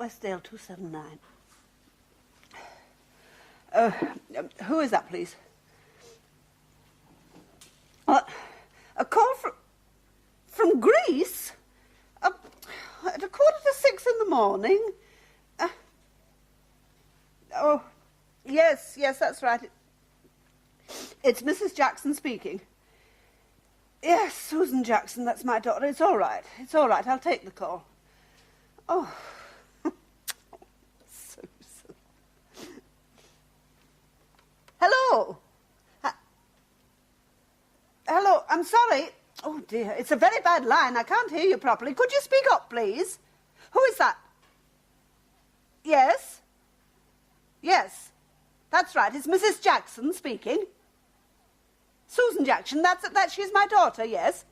Westdale 279. Who is that, please? A call from Greece? At 5:45 in the morning? Oh, yes, that's right. It's Mrs. Jackson speaking. Yes, Susan Jackson, that's my daughter. It's all right, I'll take the call. Oh, Susan. Hello? Hello, I'm sorry. Oh, dear, it's a very bad line. I can't hear you properly. Could you speak up, please? Who is that? Yes? Yes, that's right. It's Mrs. Jackson speaking. Susan Jackson, she's my daughter, yes.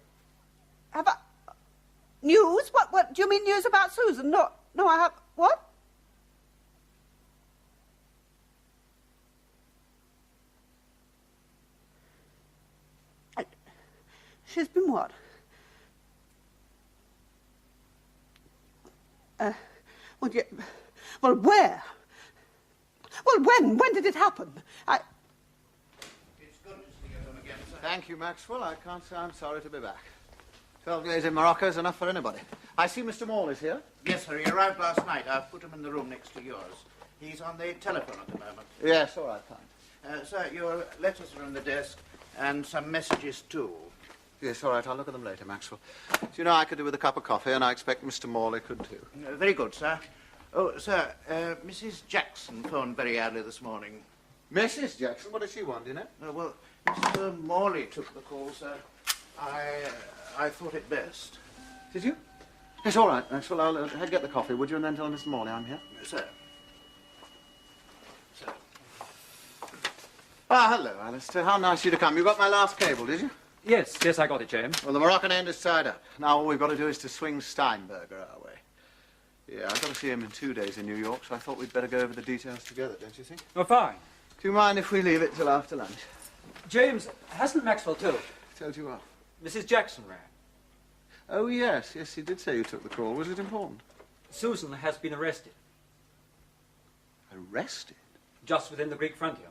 Have I... News? What, do you mean news about Susan? No, I have... What? She's been what? Well, where? Well, when did it happen? It's good to see you home again, sir. Thank you, Maxwell. I can't say I'm sorry to be back. 12 days in Morocco is enough for anybody. I see Mr. Morley's here. Yes, sir. He arrived last night. I've put him in the room next to yours. He's on the telephone at the moment. Yes, all right, fine. Sir, your letters are on the desk, and some messages, too. Yes, all right. I'll look at them later, Maxwell. Do you know, I could do with a cup of coffee, and I expect Mr. Morley could, too. Very good, sir. Oh, sir, Mrs. Jackson phoned very early this morning. Mrs. Jackson? What does she want, do you know? Well, Mr. Morley took the call, sir. I thought it best. Did you? Yes, all right, Maxwell. I'll get the coffee, would you, and then tell Mr. Morley I'm here? Sir. Sir. Ah, hello, Alistair. How nice of you to come. You got my last cable, did you? Yes, I got it, James. Well, the Moroccan end is tied up. Now all we've got to do is to swing Steinberger our way. Yeah, I've got to see him in 2 days in New York, so I thought we'd better go over the details together, don't you think? Oh, fine. Do you mind if we leave it till after lunch? James, hasn't Maxwell told you? Told you what? Mrs. Jackson rang. Oh, yes, he did say you took the call. Was it important? Susan has been arrested. Arrested? Just within the Greek frontier.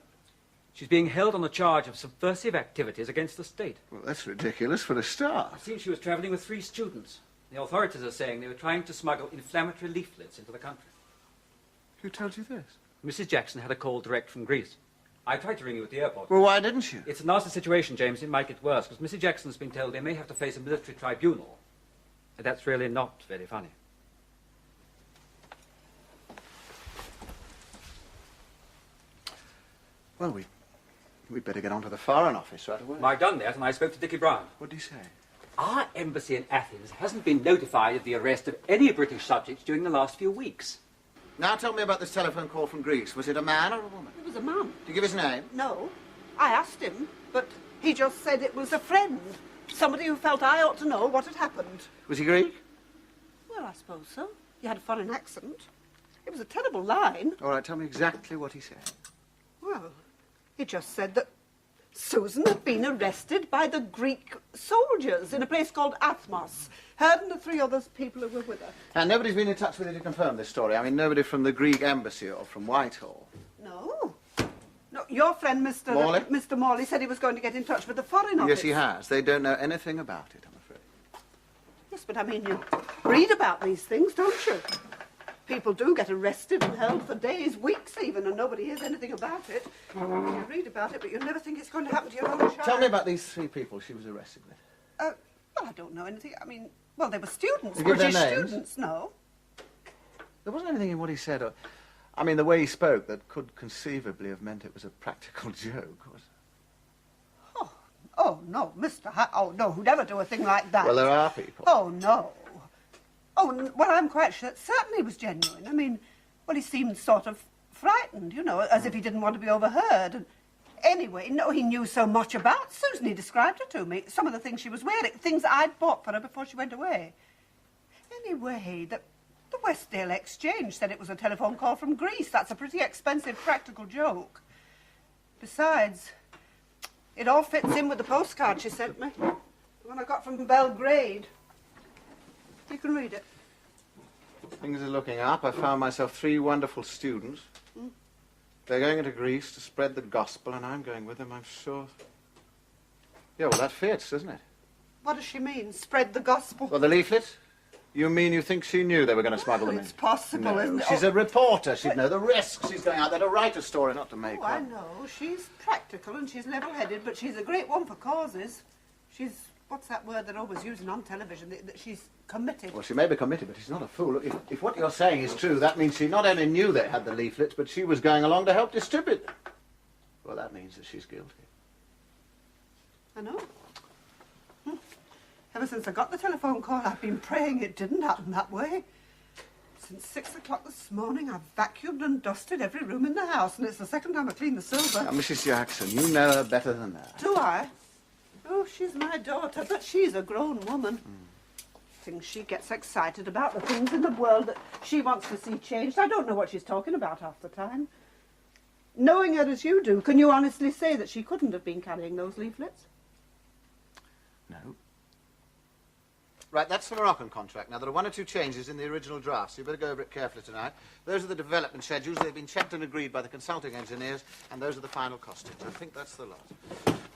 She's being held on a charge of subversive activities against the state. Well, that's ridiculous for a start. It seems she was travelling with 3 students. The authorities are saying they were trying to smuggle inflammatory leaflets into the country. Who told you this? Mrs. Jackson had a call direct from Greece. I tried to ring you at the airport. Well, why didn't you? It's a nasty situation, James. It might get worse, because Mrs. Jackson's been told they may have to face a military tribunal. And that's really not very funny. Well, we'd better get on to the Foreign Office right away. I've done that, and I spoke to Dickie Brown. What did he say? Our embassy in Athens hasn't been notified of the arrest of any British subjects during the last few weeks. Now tell me about this telephone call from Greece. Was it a man or a woman? It was a man. Did you give his name? No, I asked him, but he just said it was a friend. Somebody who felt I ought to know what had happened. Was he Greek? Well, I suppose so. He had a foreign accent. It was a terrible line. All right, tell me exactly what he said. Well, he just said that Susan had been arrested by the Greek soldiers in a place called Athmos. Her and the 3 other people who were with her. And nobody's been in touch with you to confirm this story? I mean, nobody from the Greek embassy or from Whitehall? No. No, your friend, Mr. Morley? Mr. Morley, said he was going to get in touch with the Foreign Office. Yes, he has. They don't know anything about it, I'm afraid. Yes, but I mean, you read about these things, don't you? People do get arrested and held for days, weeks even, and nobody hears anything about it. You read about it, but you never think it's going to happen to your own child. Tell me about these 3 people she was arrested with. Well, I don't know anything. I mean, well, they were students. You give their British names? students, no. There wasn't anything in what he said, or, I mean, the way he spoke that could conceivably have meant it was a practical joke, was it? Oh, no, oh, no, who'd ever do a thing like that? Well, there are people. Oh, no. Well, I'm quite sure it certainly was genuine. I mean, well, he seemed sort of frightened, you know, as if he didn't want to be overheard. And anyway, no, he knew so much about Susan. He described her to me, some of the things she was wearing, things I'd bought for her before she went away. Anyway, the Westdale Exchange said it was a telephone call from Greece. That's a pretty expensive practical joke. Besides, it all fits in with the postcard she sent me. The one I got from Belgrade. You can read it. Things are looking up. I found myself 3 wonderful students. They're going into Greece to spread the gospel, and I'm going with them, I'm sure. Yeah, well, that fits, doesn't it? What does she mean, spread the gospel? Well, the leaflet? You mean you think she knew they were going to smuggle them in? It's possible, isn't it? She's a reporter. She'd know the risks. She's going out there to write a story, not to make Oh, one. I know. She's practical and she's level-headed, but she's a great one for causes. She's, what's that word they're always using on television? That she's committed. Well, she may be committed, but she's not a fool. Look, if what you're saying is true, that means she not only knew they had the leaflets, but she was going along to help distribute them. Well, that means that she's guilty. I know. Ever since I got the telephone call, I've been praying it didn't happen that way. Since 6 o'clock this morning, I've vacuumed and dusted every room in the house, and it's the second time I cleaned the silver. Now, Mrs. Jackson, you know her better than that. Do I? Oh, she's my daughter, but she's a grown woman. Things she gets excited about, the things in the world that she wants to see changed. I don't know what she's talking about half the time. Knowing her as you do, can you honestly say that she couldn't have been carrying those leaflets? No. Right, that's the Moroccan contract. Now, there are 1 or 2 changes in the original draft, so you better go over it carefully tonight. Those are the development schedules. They've been checked and agreed by the consulting engineers, and those are the final costings. I think that's the lot.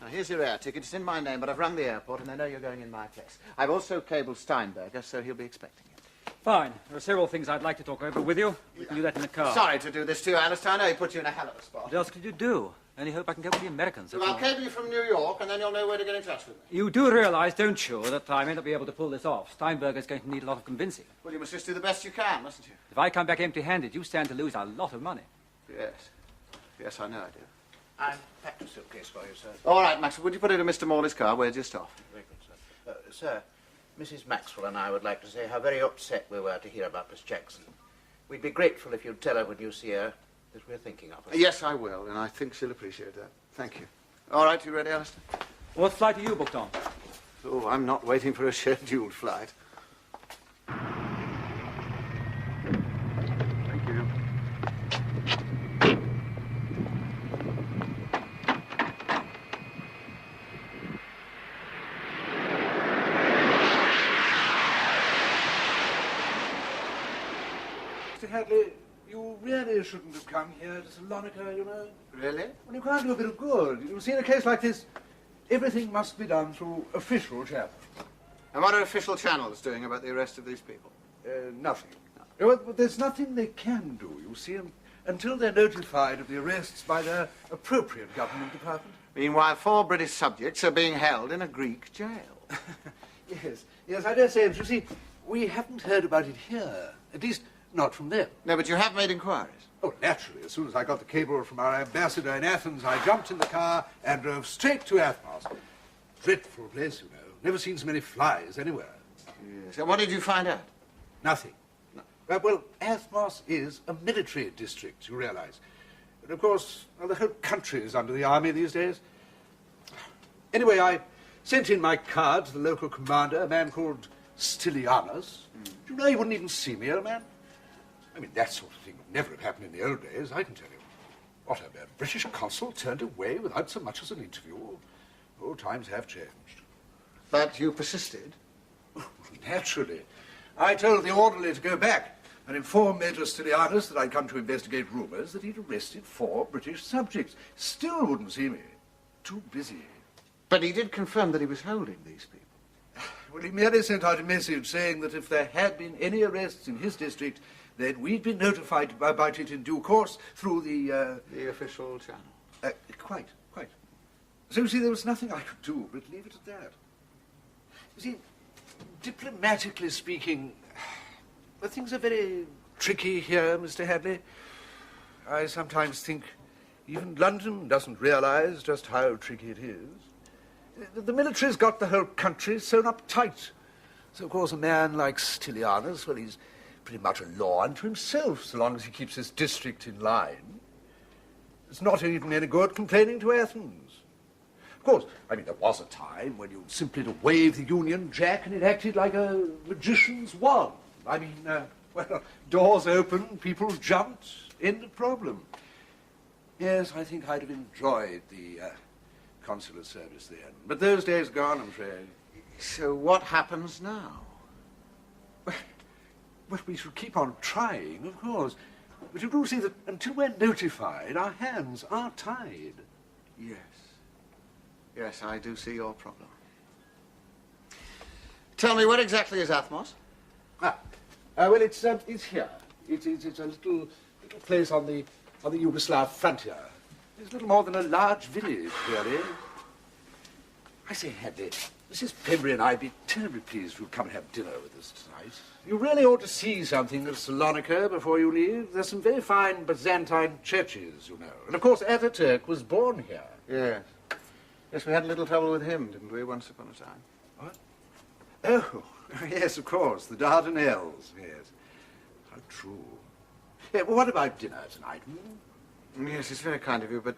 Now, here's your air ticket. It's in my name, but I've rung the airport, and they know you're going in my place. I've also cabled Steinberger, so he'll be expecting you. Fine. There are several things I'd like to talk over with you. We can do that in the car. Sorry to do this to you, Alistair. I know he put you in a hell of a spot. What else could you do? Only hope I can get with the Americans. Well, I'll cable you from New York, and then you'll know where to get in touch with me. You do realise, don't you, that I may not be able to pull this off. Steinberger's going to need a lot of convincing. Well, you must just do the best you can, mustn't you? If I come back empty-handed, you stand to lose a lot of money. Yes. Yes, I know I do. I've packed a suitcase for you, sir. All right, Max, would you put it in Mr. Morley's car? We're just off. Very good, sir. Sir, Mrs. Maxwell and I would like to say how very upset we were to hear about Miss Jackson. We'd be grateful if you'd tell her when you see her that we're thinking of her. Yes, I will, and I think she'll appreciate that. Thank you. All right, you ready, Alistair? What flight are you booked on? Oh, I'm not waiting for a scheduled flight. Thank you. Mr. Hadley, you really shouldn't have come here to Salonika, you know. Really? Well, you can't do a bit of good. You see, in a case like this, everything must be done through official channels. And what are official channels doing about the arrest of these people? Nothing. Well, there's nothing they can do, you see, until they're notified of the arrests by their appropriate government department. Meanwhile, 4 British subjects are being held in a Greek jail. Yes, I dare say, but you see, we haven't heard about it here. At least, not from them. No, but you have made inquiries. Oh, naturally. As soon as I got the cable from our ambassador in Athens, I jumped in the car and drove straight to Athens. Dreadful place, you know. Never seen so many flies anywhere. Yes. And what did you find out? Nothing. No. Well, Athens is a military district, you realize. And of course, well, the whole country is under the army these days. Anyway, I sent in my card to the local commander, a man called Stylianos. Do you know, he wouldn't even see me, old man. I mean, that sort of thing would never have happened in the old days, I can tell you. What, a British consul turned away without so much as an interview? Old times have changed. But you persisted. Naturally. I told the orderly to go back and inform Major Stylianos that I'd come to investigate rumours that he'd arrested 4 British subjects. Still wouldn't see me. Too busy. But he did confirm that he was holding these people. Well, he merely sent out a message saying that if there had been any arrests in his district, then we'd be notified about it in due course through the official channel. Quite. So, you see, there was nothing I could do but leave it at that. You see, diplomatically speaking, well, things are very tricky here, Mr. Hadley. I sometimes think even London doesn't realise just how tricky it is. The military's got the whole country sewn up tight. So, of course, a man like Stylianos, well, he's pretty much a law unto himself, so long as he keeps his district in line. It's not even any good complaining to Athens. Of course, I mean, there was a time when you simply to wave the Union Jack and it acted like a magician's wand. I mean, well, doors opened, people jumped, end of problem. Yes, I think I'd have enjoyed the consular service then. But those days gone, I'm afraid. So what happens now? Well, we should keep on trying, of course. But you do see that until we're notified, our hands are tied. Yes. Yes, I do see your problem. Tell me, where exactly is Athmos? Well, it's here. It's a little place on the Yugoslav frontier. It's little more than a large village, really. I say, Hadley, Mrs. Pembury and I'd be terribly pleased if you'd come and have dinner with us tonight. You really ought to see something of Salonika before you leave. There's some very fine Byzantine churches, you know. And, of course, Ataturk was born here. Yes. Yes, we had a little trouble with him, didn't we, once upon a time? What? Oh, yes, of course, the Dardanelles, yes. How true. Yeah, well, what about dinner tonight? Yes, it's very kind of you, but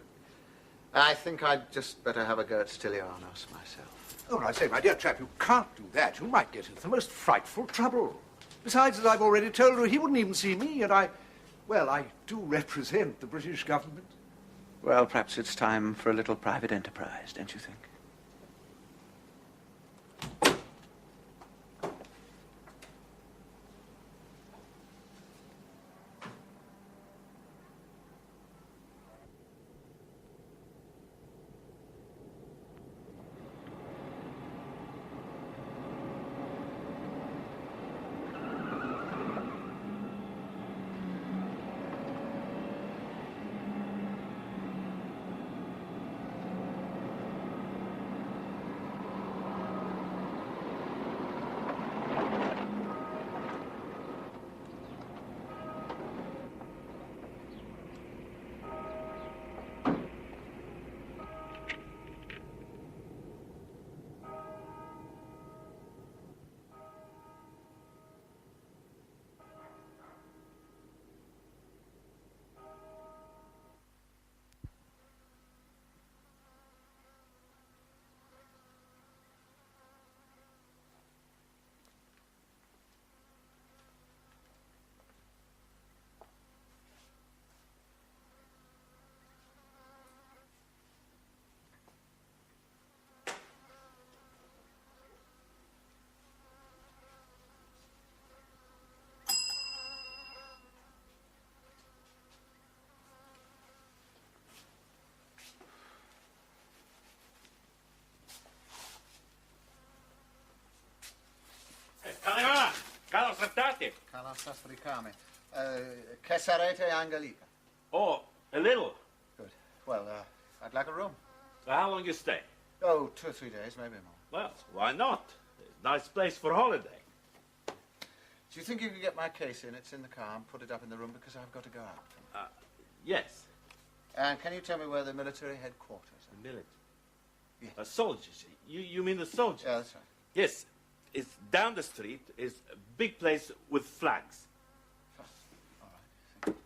I think I'd just better have a go at Stylianos myself. Oh, I say, my dear chap, you can't do that. You might get into the most frightful trouble. Besides, as I've already told you, he wouldn't even see me, and I do represent the British government. Well, perhaps it's time for a little private enterprise, don't you think? Carlos Rattati. Carlos Sastricami. Che sarete Angelica? Oh, a little. Good. Well, I'd like a room. How long you stay? Oh, 2 or 3 days, maybe more. Well, why not? Nice place for holiday. Do you think you could get my case in? It's in the car and put it up in the room because I've got to go out. Yes. And can you tell me where the military headquarters are? The military. Yes. Soldiers. You mean the soldiers? Yeah, that's right. Yes. It's down the street. It's a big place with flags. Fine. All right. Thank you.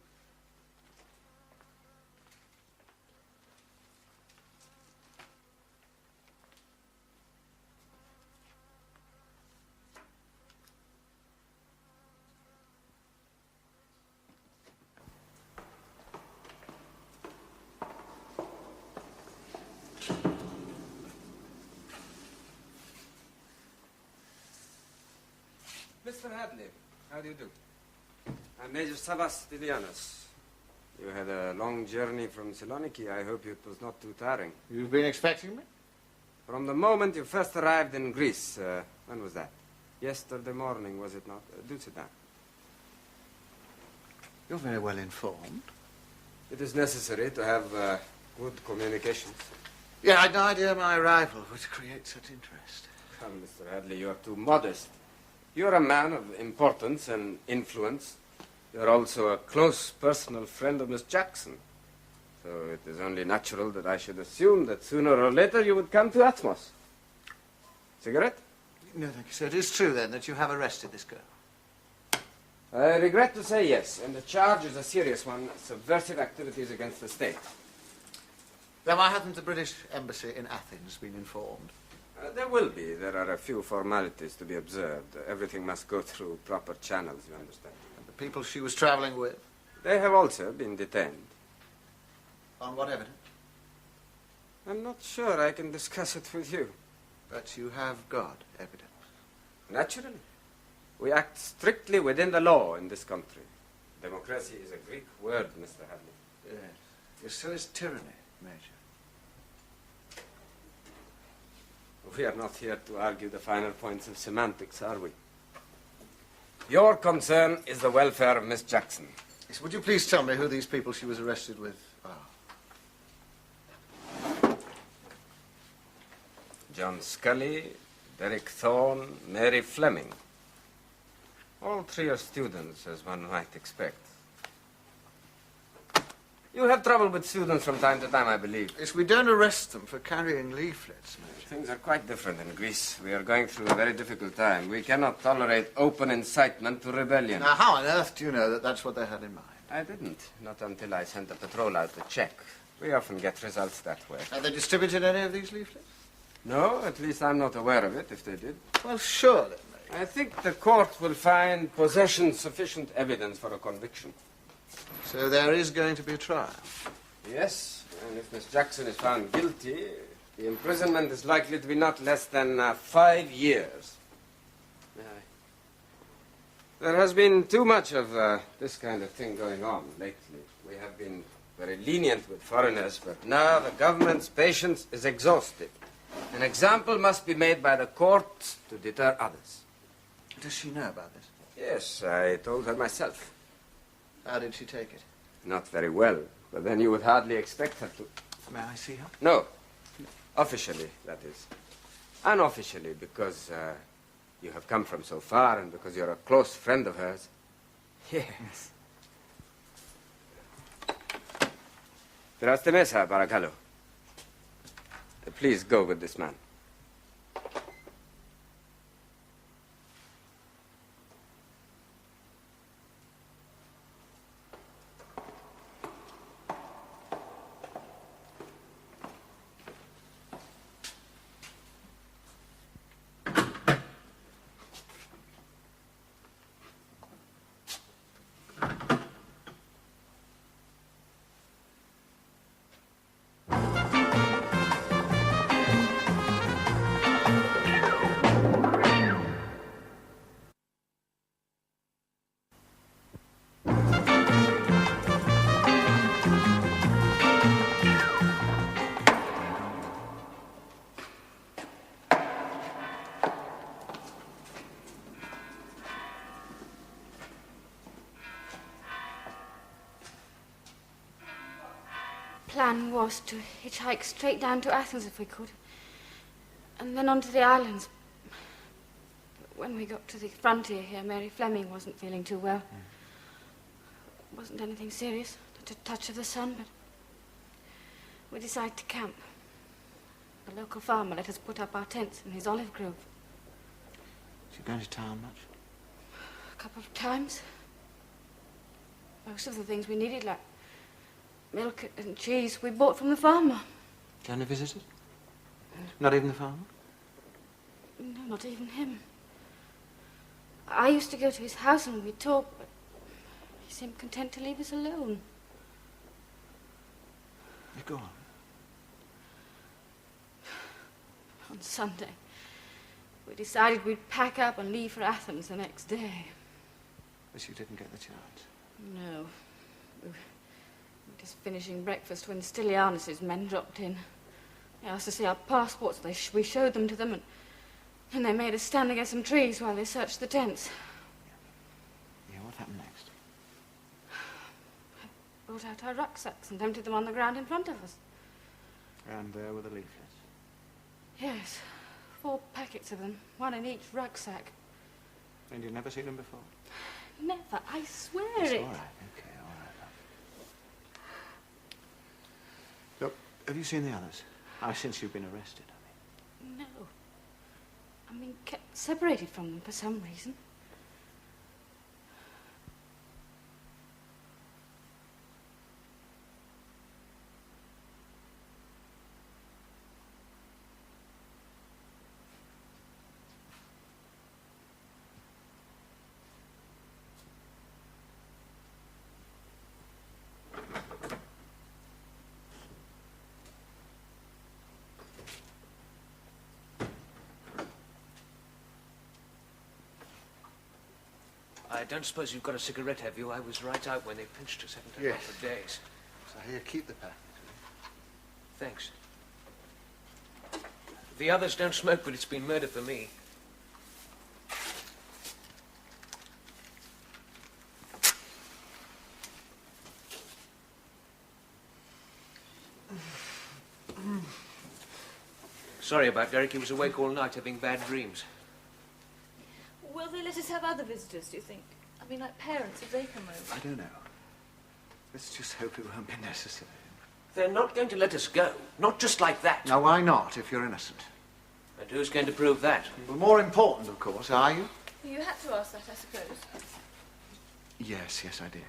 Mr. Hadley, how do you do? I'm Major Savas Stylianos. You had a long journey from Saloniki. I hope it was not too tiring. You've been expecting me? From the moment you first arrived in Greece, when was that? Yesterday morning, was it not? Do sit down. You're very well informed. It is necessary to have good communications. Yeah, I had no idea my arrival would create such interest. Come, Mr. Hadley, you are too modest. You're a man of importance and influence. You're also a close personal friend of Miss Jackson. So it is only natural that I should assume that sooner or later you would come to Athmos. Cigarette? No, thank you, sir. It is true, then, that you have arrested this girl. I regret to say yes, and the charge is a serious one, subversive activities against the state. Then why hasn't the British Embassy in Athens been informed? There will be. There are a few formalities to be observed. Everything must go through proper channels, you understand. And the people she was travelling with? They have also been detained. On what evidence? I'm not sure I can discuss it with you. But you have got evidence. Naturally. We act strictly within the law in this country. Democracy is a Greek word, Mr. Hadley. Yes. Yes, so is tyranny, Major. We are not here to argue the finer points of semantics, are we? Your concern is the welfare of Miss Jackson. Yes, would you please tell me who these people she was arrested with are? John Scully, Derek Thorne, Mary Fleming. All three are students, as one might expect. You have trouble with students from time to time, I believe. Yes, we don't arrest them for carrying leaflets, Major. Things are quite different in Greece. We are going through a very difficult time. We cannot tolerate open incitement to rebellion. Now, how on earth do you know that that's what they had in mind? I didn't. Not until I sent a patrol out to check. We often get results that way. Have they distributed any of these leaflets? No, at least I'm not aware of it, if they did. Well, surely, Major. I think the court will find possession sufficient evidence for a conviction. So there is going to be a trial. Yes, and if Miss Jackson is found guilty, the imprisonment is likely to be not less than 5 years. There has been too much of this kind of thing going on lately. We have been very lenient with foreigners, but now the government's patience is exhausted. An example must be made by the court to deter others. Does she know about this? Yes, I told her myself. How did she take it? Not very well, but then you would hardly expect her to. May I see her? No. Officially, that is. Unofficially, because you have come from so far and because you're a close friend of hers. Yes. Здравствуйте, меса, паракалу. Please go with this man. Plan was to hitchhike straight down to Athens if we could, and then on to the islands. But when we got to the frontier here, Mary Fleming wasn't feeling too well. It wasn't anything serious, just a touch of the sun, but we decided to camp. The local farmer let us put up our tents in his olive grove. Is she going to town much? A couple of times. Most of the things we needed, like milk and cheese, we bought from the farmer. Can you visit it? Not even the farmer? No, not even him. I used to go to his house and we'd talk, but he seemed content to leave us alone. You go on. On Sunday, we decided we'd pack up and leave for Athens the next day. But you didn't get the chance. No. We were just finishing breakfast when Stylianus's men dropped in. They asked to see our passports. We showed them to them, and they made us stand against some trees while they searched the tents. Yeah, what happened next? Brought out our rucksacks and emptied them on the ground in front of us. And there were the leaflets. Yes, 4 packets of them, one in each rucksack. And you'd never seen them before? Never, I swear It's it. all right, okay, all right. Look, have you seen the others? Since you've been arrested, I mean. No. I mean, kept separated from them for some reason. I don't suppose you've got a cigarette, have you? I was right out when they pinched us, haven't I? Yes. For days. So here, keep the pack. Thanks. The others don't smoke, but it's been murder for me. Sorry about Derek. He was awake all night having bad dreams. Will they let us have other visitors, do you think? I mean, like parents, if they come over. I don't know. Let's just hope it won't be necessary. They're not going to let us go. Not just like that. Now, why not, if you're innocent? And who's going to prove that? Well, more important, of course, are you? You had to ask that, I suppose. Yes, I did.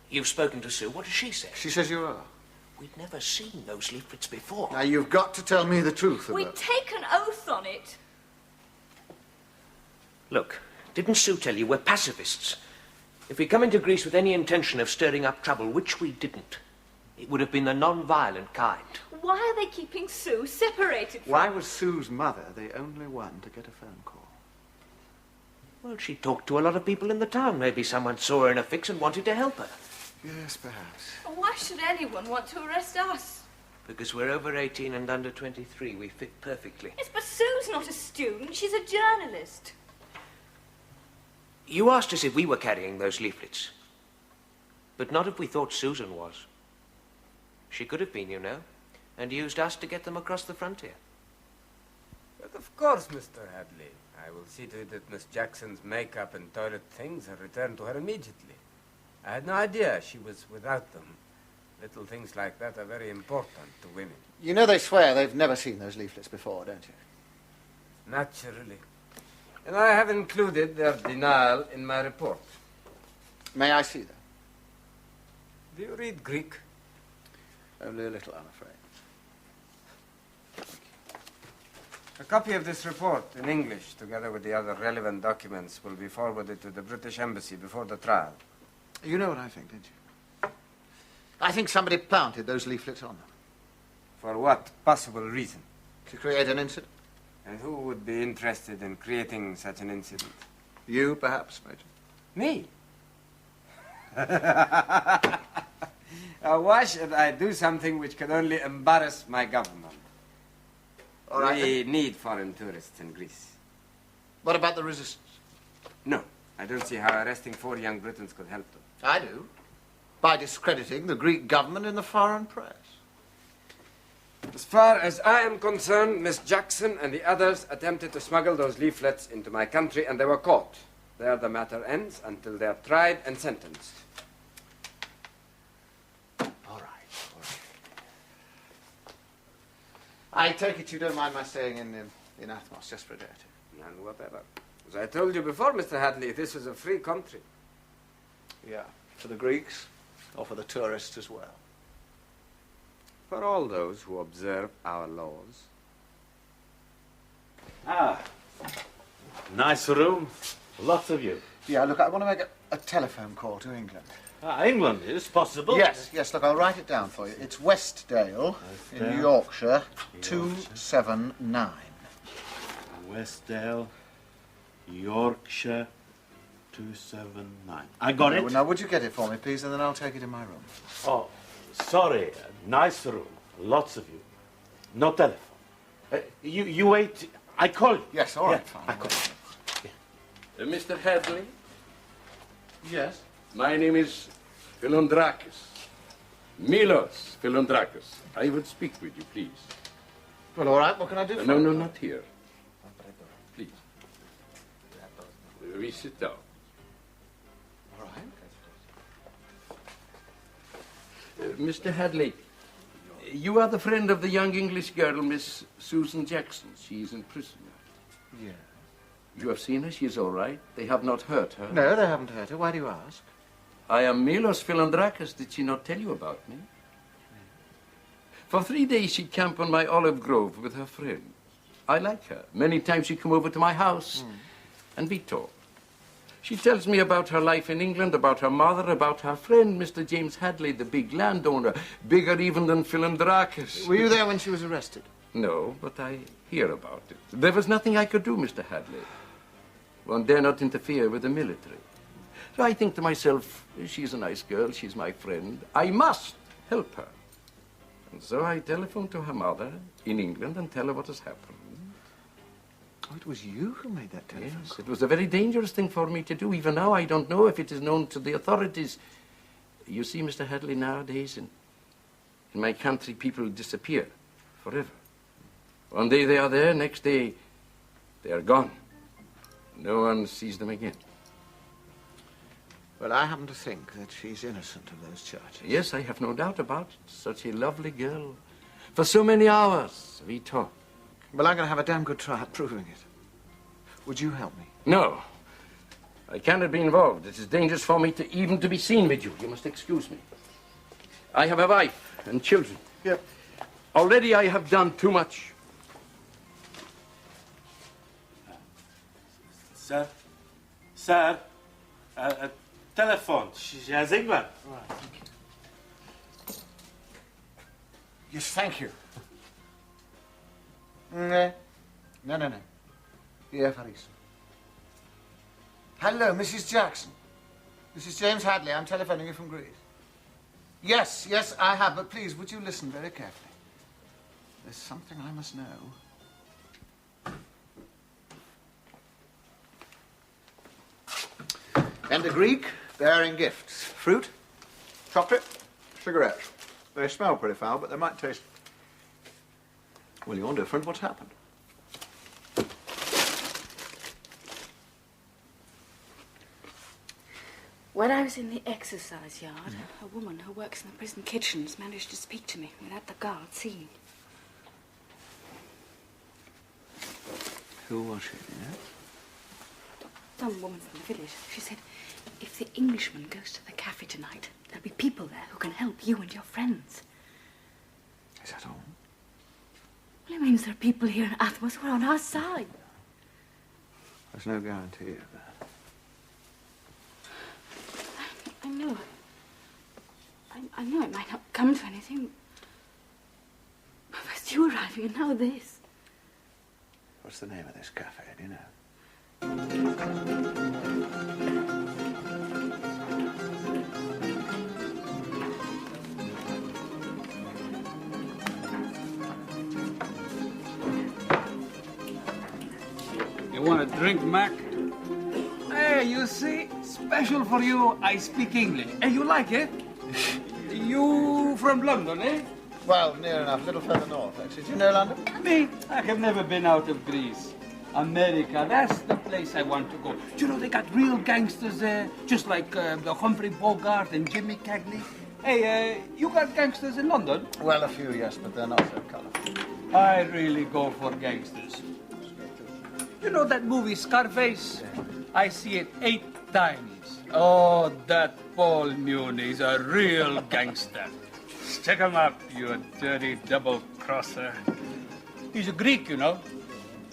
You've spoken to Sue. What does she say? She says you are. We'd never seen those leaflets before. Now, you've got to tell me the truth about We'd it. take an oath on it. Look, didn't Sue tell you we're pacifists? If we come into Greece with any intention of stirring up trouble, which we didn't, it would have been the non-violent kind. Why are they keeping Sue separated from... Why was Sue's mother the only one to get a phone call? Well, she talked to a lot of people in the town. Maybe someone saw her in a fix and wanted to help her. Yes, perhaps. Why should anyone want to arrest us? Because we're over 18 and under 23. We fit perfectly. Yes, but Sue's not a student. She's a journalist. You asked us if we were carrying those leaflets. But not if we thought Susan was. She could have been, you know, and used us to get them across the frontier. But of course, Mr. Hadley. I will see to it that Miss Jackson's makeup and toilet things are returned to her immediately. I had no idea she was without them. Little things like that are very important to women. You know they swear they've never seen those leaflets before, don't you? Naturally. And I have included their denial in my report. May I see them? Do you read Greek? Only a little, I'm afraid. A copy of this report in English, together with the other relevant documents, will be forwarded to the British Embassy before the trial. You know what I think, don't you? I think somebody planted those leaflets on them. For what possible reason? To create an incident. And who would be interested in creating such an incident? You, perhaps, Major. Me? Why should I do something which could only embarrass my government? All right, We need foreign tourists in Greece. What about the resistance? No, I don't see how arresting 4 young Britons could help them. I do. By discrediting the Greek government in the foreign press. As far as I am concerned, Miss Jackson and the others attempted to smuggle those leaflets into my country, and they were caught. There the matter ends until they are tried and sentenced. All right. I take it you don't mind my staying in Athos just for a day or two? None whatever. As I told you before, Mr. Hadley, this is a free country. Yeah. For the Greeks, or for the tourists as well? For all those who observe our laws. Ah, nice room. Lots of you. Yeah, look, I want to make a telephone call to England. Ah, England is possible. Yes, look, I'll write it down for you. It's Westdale, in Yorkshire, 279. Westdale, Yorkshire, 279. I got it. Well, now, would you get it for me, please, and then I'll take it in my room. Oh, sorry. Nice room. Lots of you. No telephone. You wait. I call you. Yes, all right, Yeah, fine. I call you. Mr. Hadley, Yes? my name is Philandrakis. Milos Philandrakis. I would speak with you, please. Well, all right, what can I do for No, you? no, not here. Please. We sit down. All right. Mr. Hadley, you are the friend of the young English girl, Miss Susan Jackson. She is in prison now. Yeah. You have seen her? She is all right. They have not hurt her. No, they haven't hurt her. Why do you ask? I am Milos Philandrakis. Did she not tell you about me? For 3 days she camped on my olive grove with her friend. I like her. Many times she come over to my house and we talk. She tells me about her life in England, about her mother, about her friend, Mr. James Hadley, the big landowner, bigger even than Philandrakis. Were you there when she was arrested? No, but I hear about it. There was nothing I could do, Mr. Hadley. One dare not interfere with the military. So I think to myself, she's a nice girl, she's my friend. I must help her. And so I telephoned to her mother in England and tell her what has happened. Oh, it was you who made that telephone Yes, call? it was a very dangerous thing for me to do. Even now, I don't know if it is known to the authorities. You see, Mr. Hadley, nowadays, in my country, people disappear forever. One day they are there, next day they are gone. No one sees them again. Well, I happen to think that she's innocent of those charges. Yes, I have no doubt about it. Such a lovely girl. For so many hours we talked. Well, I'm going to have a damn good try at proving it. Would you help me? No. I cannot be involved. It is dangerous for me to even to be seen with you. You must excuse me. I have a wife and children. Yep. Already I have done too much. Sir? Sir? A telephone. She has England. Right, thank you. Yes, thank you. No. Here, Faris. Hello, Mrs. Jackson. This is James Hadley. I'm telephoning you from Greece. Yes, I have, but please, would you listen very carefully? There's something I must know. And a Greek bearing gifts. Fruit, chocolate, cigarettes. They smell pretty foul, but they might taste... Well, you're different. What's happened? When I was in the exercise yard, a woman who works in the prison kitchens managed to speak to me without the guard seeing. Who was she, yeah? Some woman from the village. She said, if the Englishman goes to the cafe tonight, there'll be people there who can help you and your friends. Is that all? Well, it means there are people here in Athens who are on our side. There's no guarantee of that. I know. I know it might not come to anything. First you arriving and now this. What's the name of this cafe, do you know? You want a drink, Mac? Hey, you see, special for you, I speak English. Hey, you like it? You from London, eh? Well, near enough. A little further north, actually. Do you know London? Me? I have never been out of Greece. America, that's the place I want to go. Do you know they got real gangsters there? Just like the Humphrey Bogart and Jimmy Cagney. Hey, you got gangsters in London? Well, a few, yes, but they're not so colourful. I really go for gangsters. You know that movie Scarface? Yeah. I see it 8 times. Oh, that Paul Muni's a real gangster. Check him up, you dirty double-crosser. He's a Greek, you know.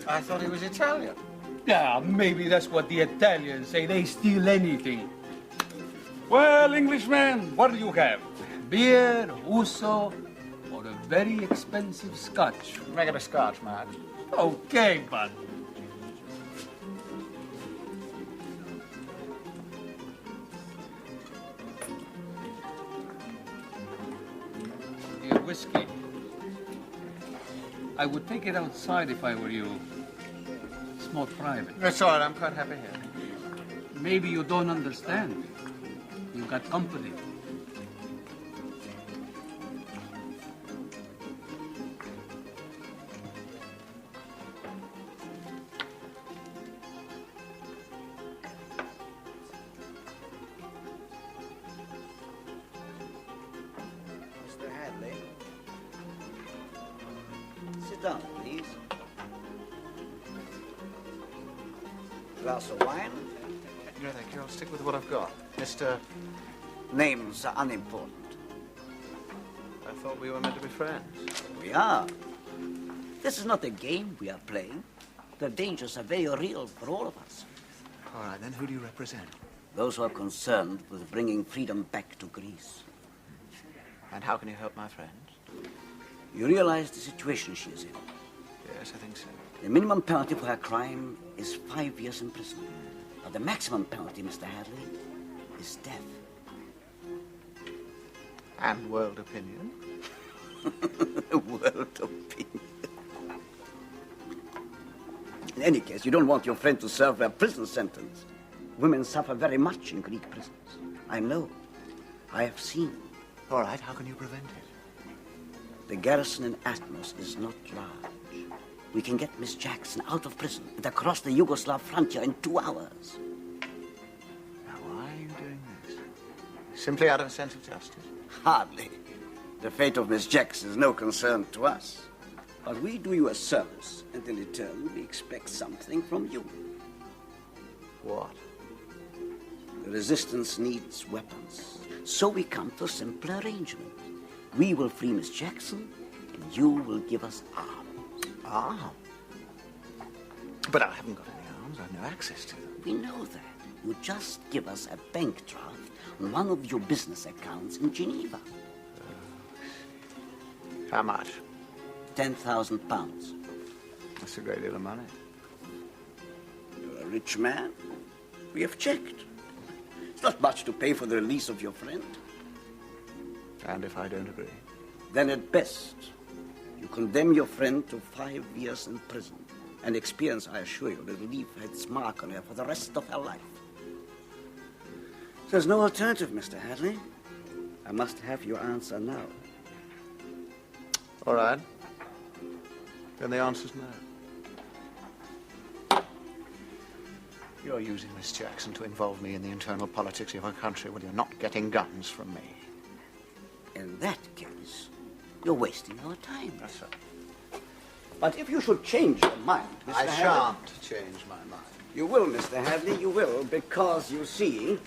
I thought he was Italian. Yeah, maybe that's what the Italians say. They steal anything. Well, Englishman, what do you have? Beer, Uso, or a very expensive scotch? Make it a scotch, man. Okay, bud. Here, whiskey. I would take it outside if I were you. It's more private. That's all right. I'm quite happy here. Maybe you don't understand. You got company. Mr. Hadley. Sit down, please. Glass of wine? No, thank you. I'll stick with what I've got. Mr. Names are unimportant. I thought we were meant to be friends. We are. This is not a game we are playing. The dangers are very real for all of us. All right, then who do you represent? Those who are concerned with bringing freedom back to Greece. And how can you help my friends? You realize the situation she is in. Yes, I think so. The minimum penalty for her crime is 5 years in prison. But the maximum penalty, Mr. Hadley, is death. And world opinion. World opinion. In any case, you don't want your friend to serve a prison sentence. Women suffer very much in Greek prisons. I know. I have seen. All right, how can you prevent it? The garrison in Athens is not large. We can get Miss Jackson out of prison and across the Yugoslav frontier in 2 hours. Now, why are you doing this? Simply out of a sense of justice? Hardly. The fate of Miss Jackson is no concern to us. But we do you a service, and in return we expect something from you. What? The resistance needs weapons. So we come to a simple arrangement. We will free Miss Jackson, and you will give us arms. Arms? But I haven't got any arms. I've no access to them. We know that. You just give us a bank draft on one of your business accounts in Geneva. How much? £10,000. That's a great deal of money. You're a rich man. We have checked. It's not much to pay for the release of your friend. And if I don't agree? Then at best, you condemn your friend to 5 years in prison. An experience, I assure you, will leave its mark on her for the rest of her life. There's no alternative, Mr. Hadley. I must have your answer now. All right. Then the answer's no. You're using Miss Jackson to involve me in the internal politics of our country when you're not getting guns from me. In that case, you're wasting our time. That's right. But if you should change your mind, Mr. I Hadley... shan't change my mind. You will, Mr. Hadley, you will, because, you see,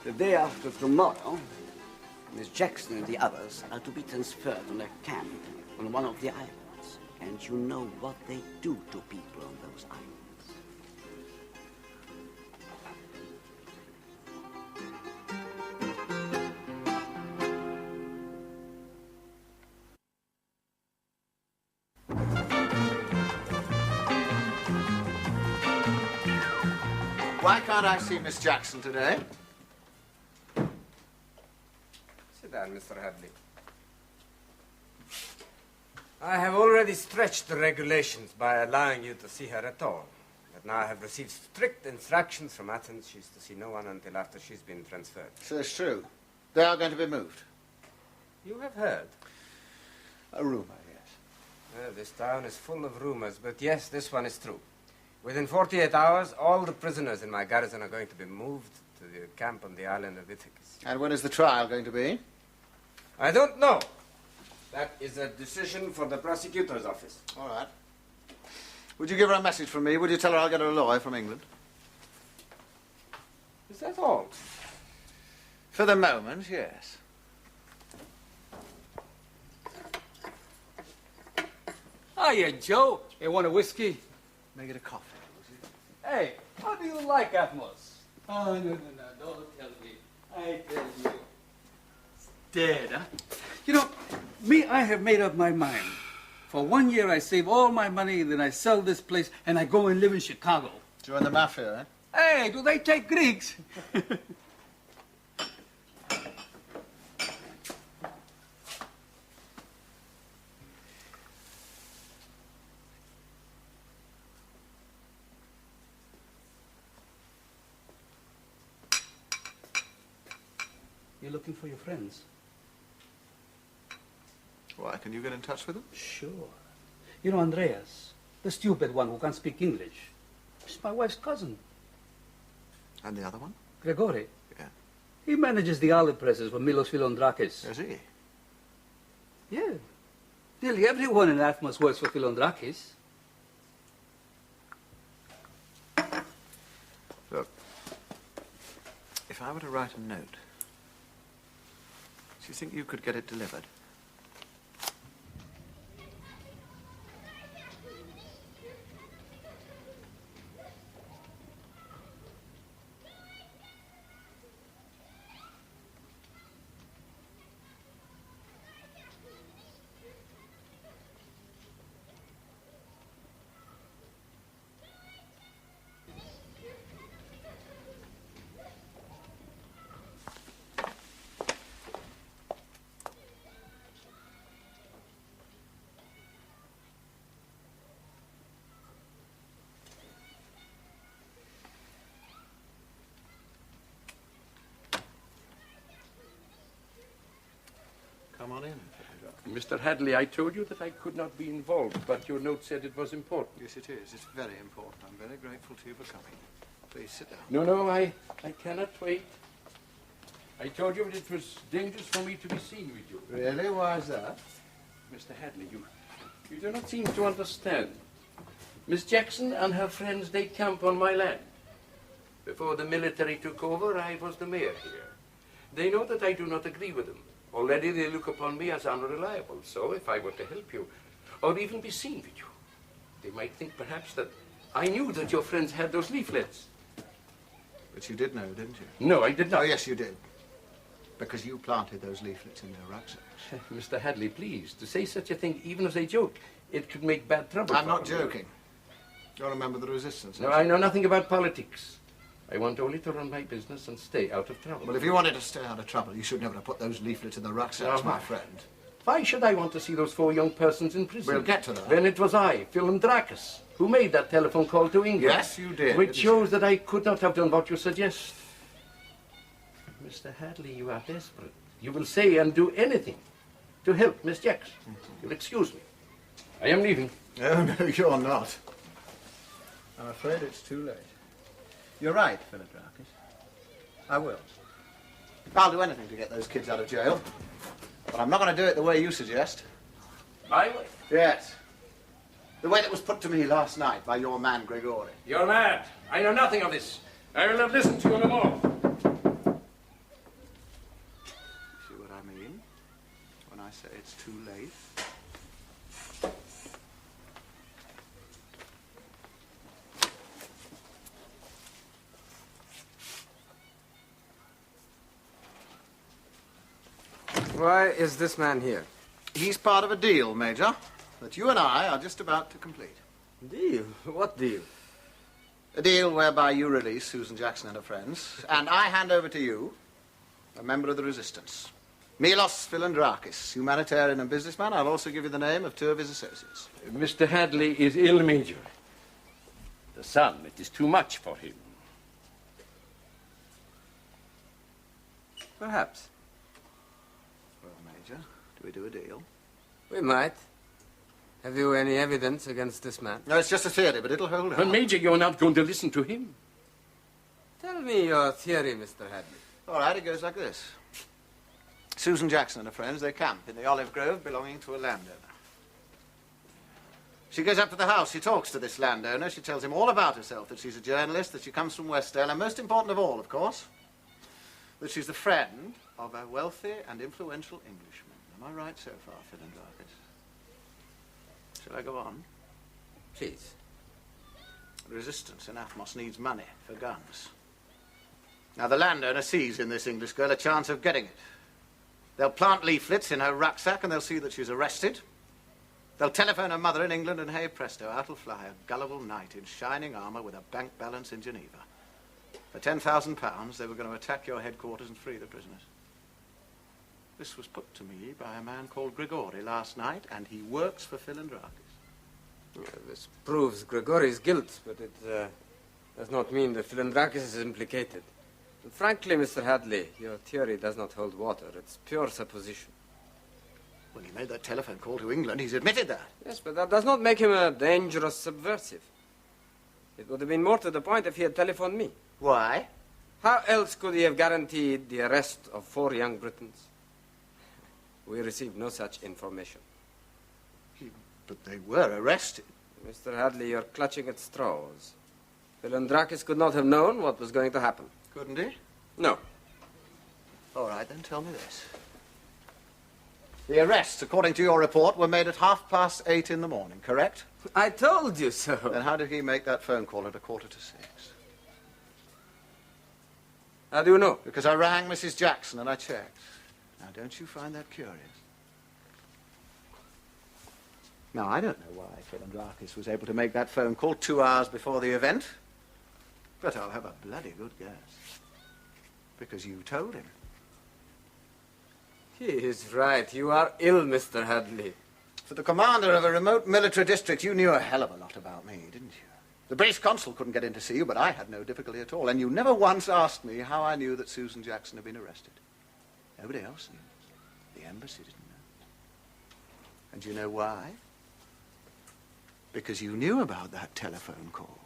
the day after tomorrow, Miss Jackson and the others are to be transferred on a camp on one of the islands. And you know what they do to people on those islands. Why can't I see Miss Jackson today? Sit down, Mr. Hadley. I have already stretched the regulations by allowing you to see her at all. But now I have received strict instructions from Athens. She's to see no one until after she's been transferred. So it's true. They are going to be moved. You have heard? A rumor, yes. This town is full of rumors, but yes, this one is true. Within 48 hours, all the prisoners in my garrison are going to be moved to the camp on the island of Ithaca. And when is the trial going to be? I don't know. That is a decision for the prosecutor's office. All right. Would you give her a message from me? Would you tell her I'll get her a lawyer from England? Is that all? For the moment, yes. Hiya, Joe. You want a whiskey? Make it a coffee. Hey, how do you like Atmos? Oh, no, don't tell me. I tell you. It's dead, huh? You know, me, I have made up my mind. For 1 year, I save all my money, then I sell this place, and I go and live in Chicago. Join the mafia, eh? Hey, do they take Greeks? You're looking for your friends? Why, can you get in touch with them? Sure. You know Andreas, the stupid one who can't speak English. He's my wife's cousin. And the other one? Grigori. Yeah. He manages the olive presses for Milos Philandrakis. Does he? Yeah. Nearly everyone in Athmos works for Philandrakis. Look, if I were to write a note, do you think you could get it delivered? Come on in. Mr. Hadley, I told you that I could not be involved, but your note said it was important. Yes, it is. It's very important. I'm very grateful to you for coming. Please sit down. No, I cannot wait. I told you that it was dangerous for me to be seen with you. Really? Why is that? Mr. Hadley, you do not seem to understand. Miss Jackson and her friends, they camp on my land. Before the military took over, I was the mayor here. They know that I do not agree with them. Already they look upon me as unreliable. So if I were to help you, or even be seen with you, they might think perhaps that I knew that your friends had those leaflets. But you did know, didn't you? No, I did not. Oh, yes, you did. Because you planted those leaflets in their rucksacks. Mr. Hadley, please, to say such a thing, even as a joke, it could make bad trouble. I'm not joking. You're a member of the resistance. No, I know nothing about politics. I want only to run my business and stay out of trouble. Well, if you wanted to stay out of trouble, you should never have put those leaflets in the rucksacks, my friend. Why should I want to see those 4 young persons in prison? We'll get to that. Then it was I, Philandrachus, who made that telephone call to England. Yes, you did. Which shows that I could not have done what you suggest. Mr. Hadley, you are desperate. You will say and do anything to help Miss Jackson. You'll excuse me. I am leaving. Oh, no, you're not. I'm afraid it's too late. You're right, Philandrachus. I will. I'll do anything to get those kids out of jail. But I'm not going to do it the way you suggest. My way? Yes. The way that was put to me last night by your man, Grigori. You're mad. I know nothing of this. I will not listen to you no more. See what I mean? When I say it's too late. Why is this man here? He's part of a deal, Major, that you and I are just about to complete. Deal? What deal? A deal whereby you release Susan Jackson and her friends, and I hand over to you, a member of the resistance. Milos Philandrakis, humanitarian and businessman. I'll also give you the name of 2 of his associates. Mr. Hadley is ill, Major. The sun, it is too much for him. Perhaps. Well, Major, do we do a deal? We might. Have you any evidence against this man? No, it's just a theory, but it'll hold out. But, Major, you're not going to listen to him. Tell me your theory, Mr. Hadley. All right, it goes like this. Susan Jackson and her friends, they camp in the olive grove belonging to a landowner. She goes up to the house, she talks to this landowner, she tells him all about herself, that she's a journalist, that she comes from Westdale, and most important of all, of course, that she's the friend of a wealthy and influential Englishman. Am I right so far, Philandrakis? Shall I go on? Please. Resistance in Athmos needs money for guns. Now, the landowner sees in this English girl a chance of getting it. They'll plant leaflets in her rucksack and they'll see that she's arrested. They'll telephone her mother in England and, hey, presto, out'll fly a gullible knight in shining armour with a bank balance in Geneva. For £10,000, they were going to attack your headquarters and free the prisoners. This was put to me by a man called Grigori last night, and he works for Philandrakis. Well, this proves Grigori's guilt, but it does not mean that Philandrakis is implicated. And frankly, Mr. Hadley, your theory does not hold water. It's pure supposition. When he made that telephone call to England, he's admitted that. Yes, but that does not make him a dangerous subversive. It would have been more to the point if he had telephoned me. Why? How else could he have guaranteed the arrest of 4 young Britons? We received no such information. But they were arrested. Mr. Hadley, you're clutching at straws. Philandrakis could not have known what was going to happen. Couldn't he? No. All right, then tell me this. The arrests, according to your report, were made at 8:30 in the morning, correct? I told you so. Then how did he make that phone call at 5:45? How do you know? Because I rang Mrs. Jackson and I checked. Now, don't you find that curious? Now, I don't know why Philandrakis was able to make that phone call 2 hours before the event, but I'll have a bloody good guess. Because you told him. He is right. You are ill, Mr. Hadley. For the commander of a remote military district, you knew a hell of a lot about me, didn't you? The British consul couldn't get in to see you, but I had no difficulty at all. And you never once asked me how I knew that Susan Jackson had been arrested. Nobody else knew. The embassy didn't know. And you know why? Because you knew about that telephone call.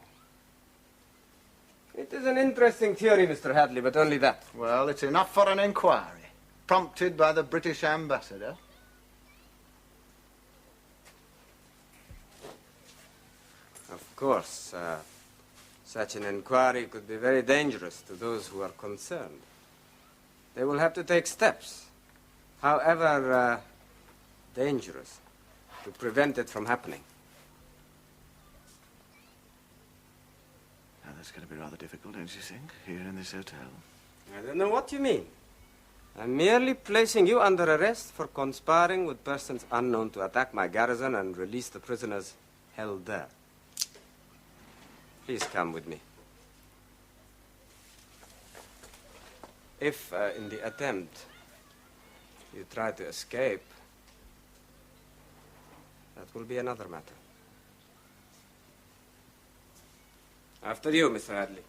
It is an interesting theory, Mr. Hadley, but only that. Well, it's enough for an inquiry, prompted by the British ambassador. Of course, such an inquiry could be very dangerous to those who are concerned. They will have to take steps, however dangerous, to prevent it from happening. Now, that's going to be rather difficult, don't you think, here in this hotel? I don't know what you mean. I'm merely placing you under arrest for conspiring with persons unknown to attack my garrison and release the prisoners held there. Please come with me. If, in the attempt, you try to escape, that will be another matter. After you, Mr. Hadley.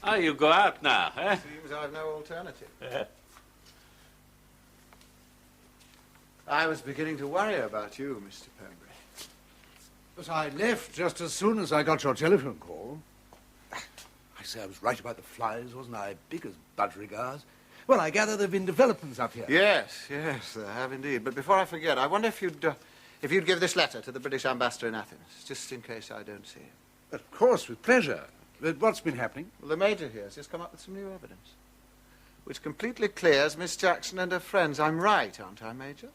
Oh, you go out now, eh? Seems I've no alternative. I was beginning to worry about you, Mr. Pembury. But I left just as soon as I got your telephone call. I say I was right about the flies, wasn't I? Big as budgerigars. Well, I gather there have been developments up here. Yes, there have indeed. But before I forget, I wonder if you'd give this letter to the British ambassador in Athens, just in case I don't see him. Of course, with pleasure. But what's been happening? Well, the Major here has just come up with some new evidence, which completely clears Miss Jackson and her friends. I'm right, aren't I, Major?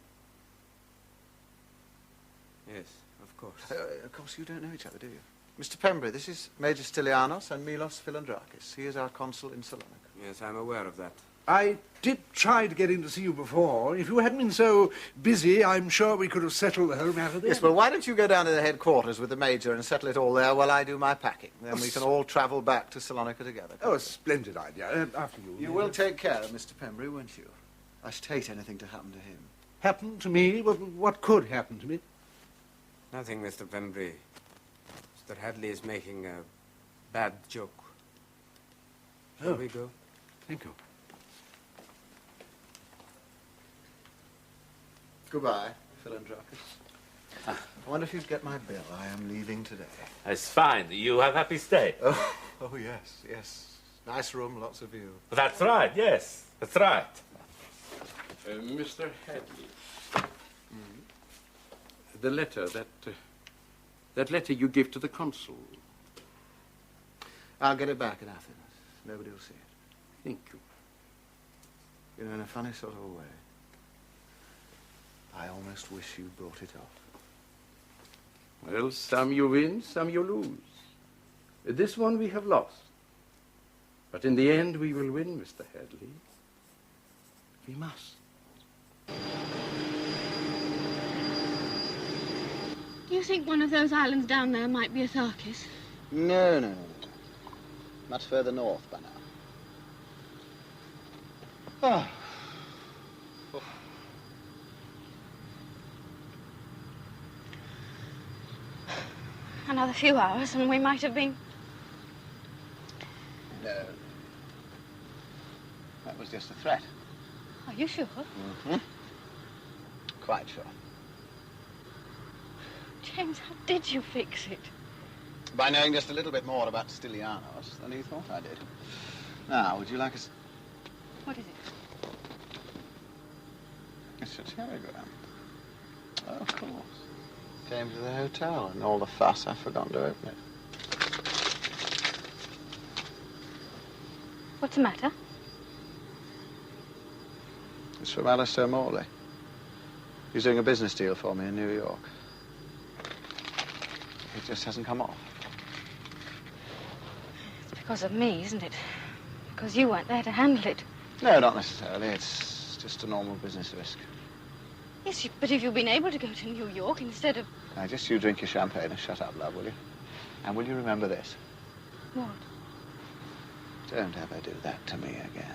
Yes, of course. Of course, you don't know each other, do you? Mr. Pembury, this is Major Stylianos and Milos Philandrakis. He is our consul in Salonika. Yes, I'm aware of that. I did try to get in to see you before. If you hadn't been so busy, I'm sure we could have settled the whole matter there. Yes, well, why don't you go down to the headquarters with the Major and settle it all there while I do my packing? Then we can all travel back to Salonika together. Oh, a splendid idea. After you. You will take care of Mr. Pembury, won't you? I should hate anything to happen to him. Happen to me? What could happen to me? Nothing, Mr. Pembury. Mr. Hadley is making a bad joke. Shall we go? Thank you. Goodbye, Philandrakis. I wonder if you'd get my bill. I am leaving today. It's fine. You have happy stay. Oh, yes. Nice room, lots of view. That's right, yes. That's right. Mr. Hadley. The letter, that letter you gave to the consul. I'll get it back in Athens. Nobody will see it. Thank you. You know, in a funny sort of a way, I almost wish you brought it off. Well, some you win, some you lose. This one we have lost. But in the end, we will win, Mr. Hadley. We must. Do you think one of those islands down there might be Atharkis? No. Much further north by now. Oh. Another few hours and we might have been... No. That was just a threat. Are you sure? Mm-hmm. Quite sure. James, how did you fix it? By knowing just a little bit more about Stylianos than you thought I did. Now, would you like us... What is it? It's a telegram. Oh, of course. Came to the hotel and all the fuss, I forgot to open it. What's the matter? It's from Alistair Morley. He's doing a business deal for me in New York. It just hasn't come off. It's because of me, isn't it? Because you weren't there to handle it. No, not necessarily. It's just a normal business risk. Yes, but if you've been able to go to New York instead of... Now, just you drink your champagne and shut up, love, will you? And will you remember this? What? Don't ever do that to me again.